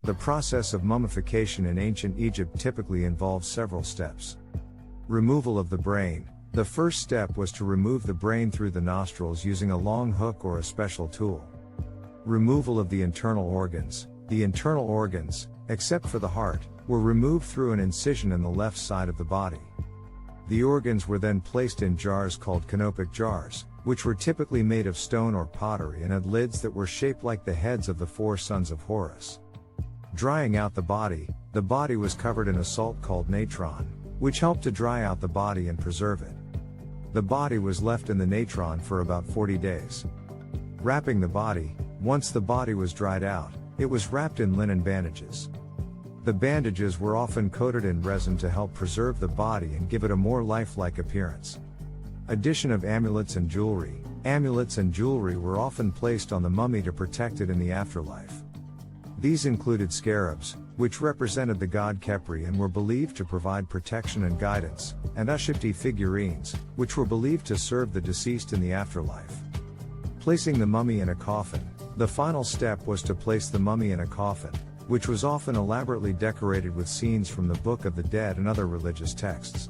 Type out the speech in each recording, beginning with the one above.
The process of mummification in ancient Egypt typically involved several steps. Removal of the brain. The first step was to remove the brain through the nostrils using a long hook or a special tool. Removal of the internal organs. The internal organs, except for the heart, were removed through an incision in the left side of the body. The organs were then placed in jars called canopic jars, which were typically made of stone or pottery and had lids that were shaped like the heads of the four sons of Horus. Drying out the body was covered in a salt called natron, which helped to dry out the body and preserve it. The body was left in the natron for about 40 days. Wrapping the body. Once the body was dried out, it was wrapped in linen bandages. The bandages were often coated in resin to help preserve the body and give it a more lifelike appearance. Addition of amulets and jewelry. Amulets and jewelry were often placed on the mummy to protect it in the afterlife. These included scarabs, which represented the god Khepri and were believed to provide protection and guidance, and Ushapti figurines, which were believed to serve the deceased in the afterlife. Placing the mummy in a coffin. The final step was to place the mummy in a coffin, which was often elaborately decorated with scenes from the Book of the Dead and other religious texts.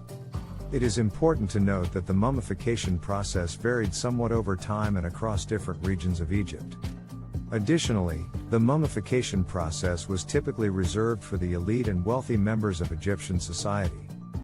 It is important to note that the mummification process varied somewhat over time and across different regions of Egypt. Additionally, the mummification process was typically reserved for the elite and wealthy members of Egyptian society.